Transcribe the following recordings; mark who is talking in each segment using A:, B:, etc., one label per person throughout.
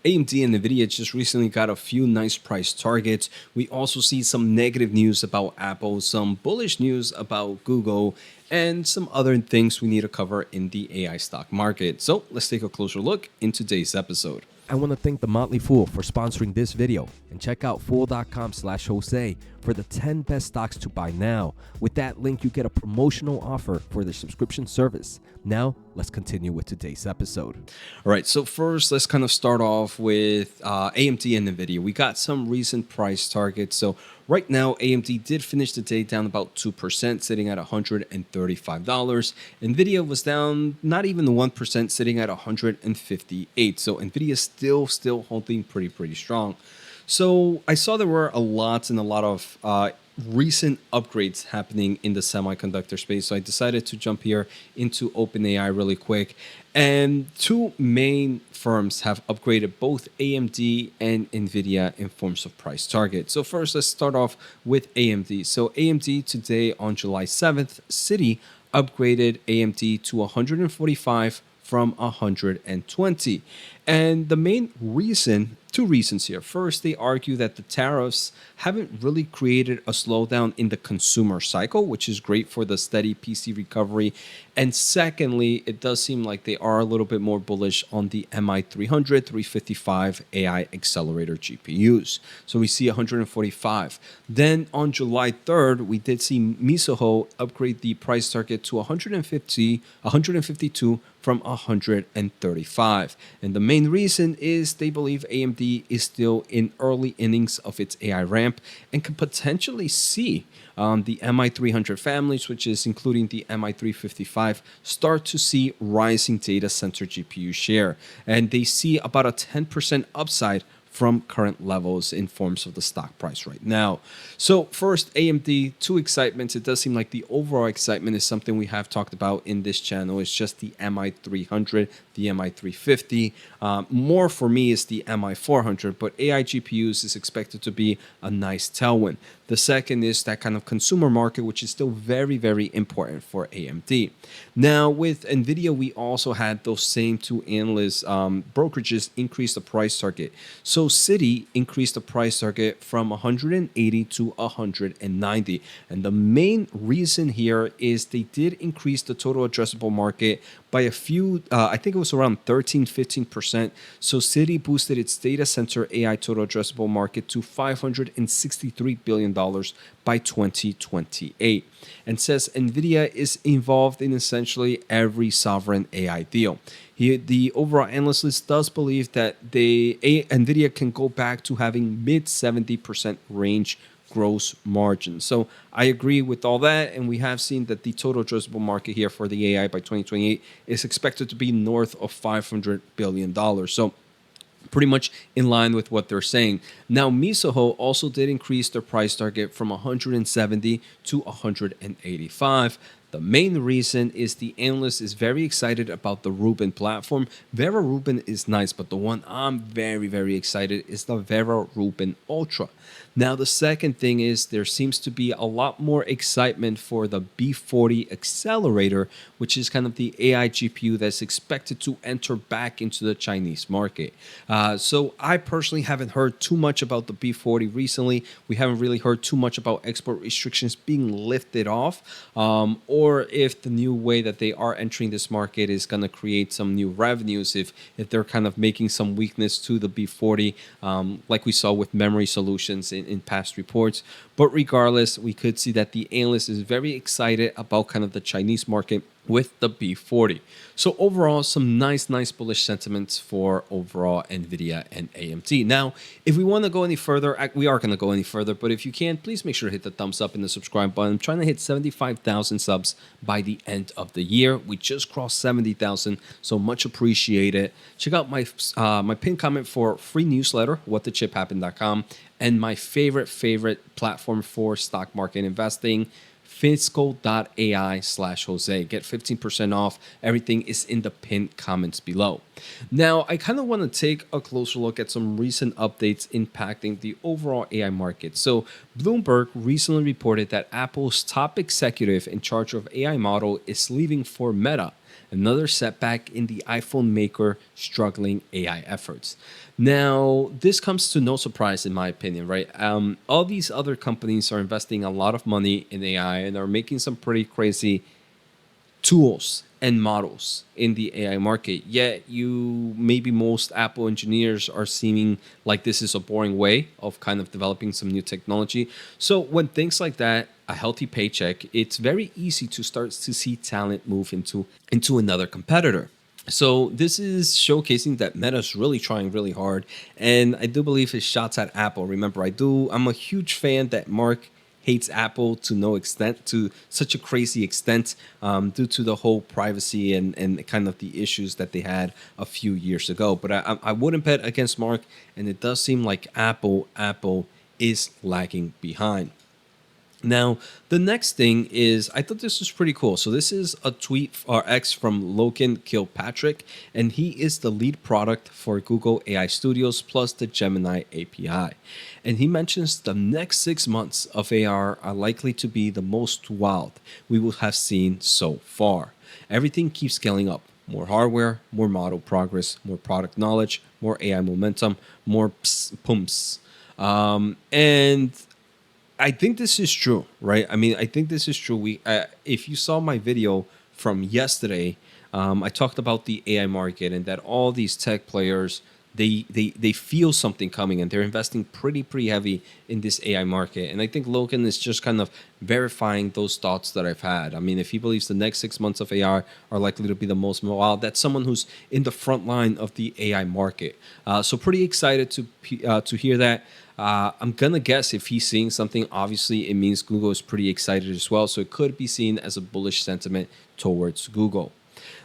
A: AMD and NVIDIA just recently got a few nice price targets. We also see some negative news about Apple, some bullish news about Google, and some other things we need to cover in the AI stock market. So let's take a closer look in today's episode.
B: I want to thank The Motley Fool for sponsoring this video, and check out fool.com/Jose for the 10 best stocks to buy now. With that link, you get a promotional offer for the subscription service. Now, let's continue with today's episode.
A: All right, so first, let's kind of start off with AMD and NVIDIA. We got some recent price targets. So right now, AMD did finish the day down about 2%, sitting at $135. NVIDIA was down not even 1%, sitting at $158. So NVIDIA is still holding pretty strong. So I saw there were a lot of recent upgrades happening in the semiconductor space. So I decided to jump here into OpenAI really quick. And two main firms have upgraded both AMD and NVIDIA in forms of price target. So first, let's start off with AMD. So AMD today on July 7th, Citi upgraded AMD to 145 from 120. And the main reason, two reasons here. First, they argue that the tariffs haven't really created a slowdown in the consumer cycle, which is great for the steady PC recovery. And secondly, it does seem like they are a little bit more bullish on the MI300, 355 AI accelerator GPUs. So we see 145. Then on July 3rd, we did see Mizuho upgrade the price target to 152 from 135. And the main reason is they believe AMD is still in early innings of its AI ramp and can potentially see the MI300 families, which is including the MI355, start to see rising data center GPU share. And they see about a 10% upside from current levels in forms of the stock price right now. So first, AMD, two excitements. It does seem like the overall excitement is something we have talked about in this channel. It's just the MI300, the MI350. More for me is the MI400, but AI GPUs is expected to be a nice tailwind. The second is that kind of consumer market, which is still very important for AMD. Now, with NVIDIA, we also had those same two analysts, brokerages increase the price target. So Citi increased the price target from 180 to 190. And the main reason here is they did increase the total addressable market by a few, I think it was around 13-15%. So Citi boosted its data center AI total addressable market to $563 billion by 2028, and says NVIDIA is involved in essentially every sovereign AI deal. The overall analyst list does believe that NVIDIA can go back to having mid 70% range gross margin. So I agree with all that, and we have seen that the total addressable market here for the AI by 2028 is expected to be north of $500 billion. So pretty much in line with what they're saying. Now, Mizuho also did increase their price target from 170 to 185. The main reason is the analyst is very excited about the Rubin platform. Vera Rubin is nice, but the one I'm very excited is the Vera Rubin Ultra. Now, the second thing is there seems to be a lot more excitement for the B40 accelerator, which is kind of the AI GPU that's expected to enter back into the Chinese market. So I personally haven't heard too much about the B40 recently. We haven't really heard too much about export restrictions being lifted off, or if the new way that they are entering this market is going to create some new revenues, if they're kind of making some weakness to the B40, like we saw with memory solutions in past reports. But regardless, we could see that the analyst is very excited about kind of the Chinese market with the B40. So overall, some nice bullish sentiments for overall NVIDIA and AMD. Now, if we want to go any further, we are going to go any further, but if you can, please make sure to hit the thumbs up and the subscribe button. I'm trying to hit 75,000 subs by the end of the year. We just crossed 70,000, so much appreciated. Check out my pinned comment for free newsletter, whatthechipHappened.com, and my favorite platform for stock market investing, fiscal.ai/Jose. Get 15% off. Everything is in the pinned comments below. Now, I kind of want to take a closer look at some recent updates impacting the overall AI market. So Bloomberg recently reported that Apple's top executive in charge of AI model is leaving for Meta. another setback in the iPhone maker struggling AI efforts. Now, this comes to no surprise, in my opinion, right? All these other companies are investing a lot of money in AI and are making some pretty crazy tools and models in the AI market. Yet maybe most Apple engineers are seeming like this is a boring way of kind of developing some new technology. So when things like that, a healthy paycheck, it's very easy to start to see talent move into another competitor. So this is showcasing that Meta's really trying really hard, and I do believe his shots at Apple. Remember, I'm a huge fan that Mark hates Apple to no extent, to such a crazy extent, due to the whole privacy and kind of the issues that they had a few years ago. But I wouldn't bet against Mark, and it does seem like Apple is lagging behind. Now, the next thing is, I thought this was pretty cool. So this is a tweet or X from Logan Kilpatrick, and he is the lead product for Google AI Studios plus the Gemini API. And he mentions the next 6 months of AR are likely to be the most wild we will have seen so far. Everything keeps scaling up. More hardware, more model progress, more product knowledge, more AI momentum, more pumps. And I think this is true, right? I mean, I think this is true. If you saw my video from yesterday, I talked about the AI market and that all these tech players they feel something coming and they're investing pretty heavy in this AI market. And I think Logan is just kind of verifying those thoughts that I've had. I mean, if he believes the next 6 months of AI are likely to be the most wild, that's someone who's in the front line of the AI market. So pretty excited to hear that. I'm gonna guess if he's seeing something, obviously it means Google is pretty excited as well. So it could be seen as a bullish sentiment towards Google.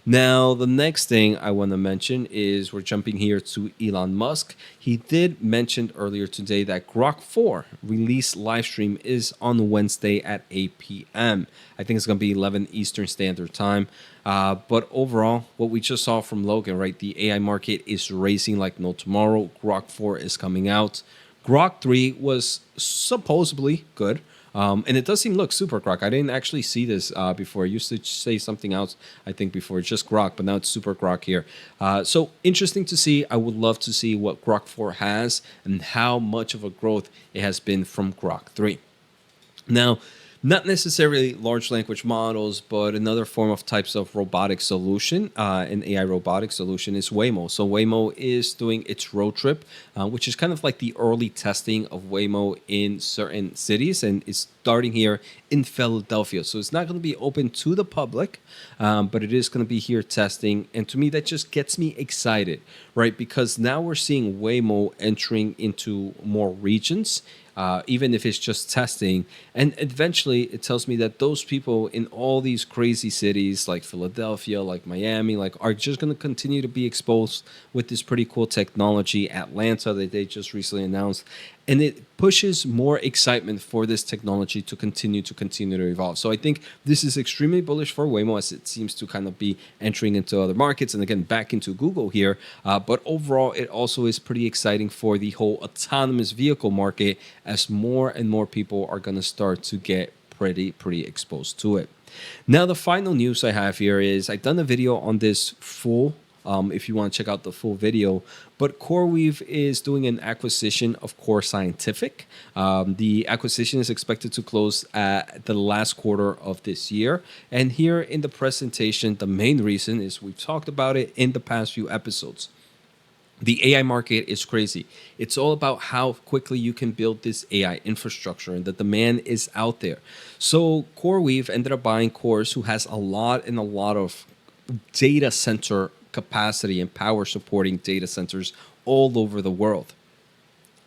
A: Now, the next thing I want to mention is we're jumping here to Elon Musk. He did mention earlier today that Grok 4 release live stream is on Wednesday at 8 p.m. I think it's going to be 11 Eastern Standard Time. But overall, what we just saw from Logan, right? The AI market is racing like no tomorrow. Grok 4 is coming out. Grok 3 was supposedly good. And it does seem look super Grok. I didn't actually see this before. I used to say something else, I think, before, just Grok, but now it's super Grok here. So interesting to see. I would love to see what Grok 4 has and how much of a growth it has been from Grok 3. Now, not necessarily large language models, but another form of types of robotic solution, an AI robotic solution is Waymo. So Waymo is doing its road trip, which is kind of like the early testing of Waymo in certain cities, and it's starting here in Philadelphia. So it's not going to be open to the public, but it is going to be here testing. And to me, that just gets me excited, right? Because now we're seeing Waymo entering into more regions. Even if it's just testing. And eventually it tells me that those people in all these crazy cities like Philadelphia, like Miami, like are just going to continue to be exposed with this pretty cool technology. Atlanta that they just recently announced. And it pushes more excitement for this technology to continue to evolve. So I think this is extremely bullish for Waymo as it seems to kind of be entering into other markets and again back into Google here. But overall, it also is pretty exciting for the whole autonomous vehicle market as more and more people are going to start to get pretty exposed to it. Now, the final news I have here is I've done a video on this full. If you want to check out the full video. But CoreWeave is doing an acquisition of Core Scientific. The acquisition is expected to close at the last quarter of this year. And here in the presentation, the main reason is we've talked about it in the past few episodes. The AI market is crazy. It's all about how quickly you can build this AI infrastructure and the demand is out there. So CoreWeave ended up buying Cores, who has a lot of data center capacity and power supporting data centers all over the world.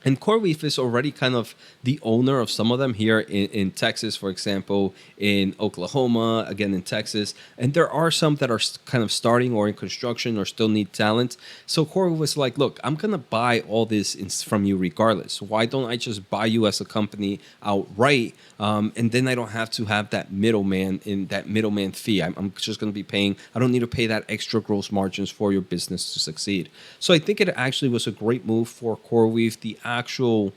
A: And CoreWeave is already kind of the owner of some of them here in Texas, for example, in Oklahoma, again in Texas. And there are some that are kind of starting or in construction or still need talent. So CoreWeave was like, look, I'm going to buy all this from you regardless. Why don't I just buy you as a company outright? And then I don't have to have that middleman fee. I'm just going to be paying. I don't need to pay that extra gross margins for your business to succeed. So I think it actually was a great move for CoreWeave. The actual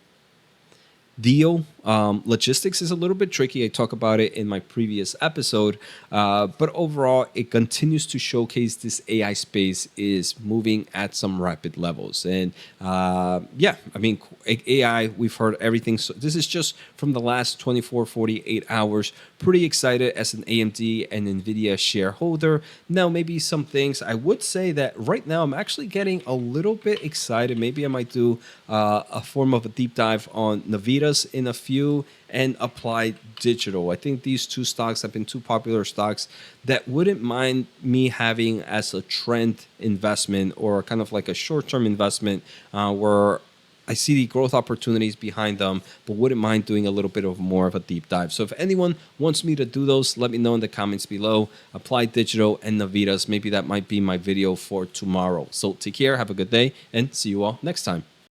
A: deal Logistics is a little bit tricky. I talk about it in my previous episode, but overall, it continues to showcase this AI space is moving at some rapid levels. And yeah, I mean, AI, we've heard everything. So this is just from the last 24, 48 hours. Pretty excited as an AMD and NVIDIA shareholder. Now, maybe some things I would say that right now I'm actually getting a little bit excited. Maybe I might do a form of a deep dive on Navitas in a few and Applied Digital. I think these two stocks have been two popular stocks that wouldn't mind me having as a trend investment or kind of like a short-term investment where I see the growth opportunities behind them, but wouldn't mind doing a little bit of more of a deep dive. So if anyone wants me to do those, let me know in the comments below. Applied Digital and Navitas, maybe that might be my video for tomorrow. So take care, have a good day, and see you all next time.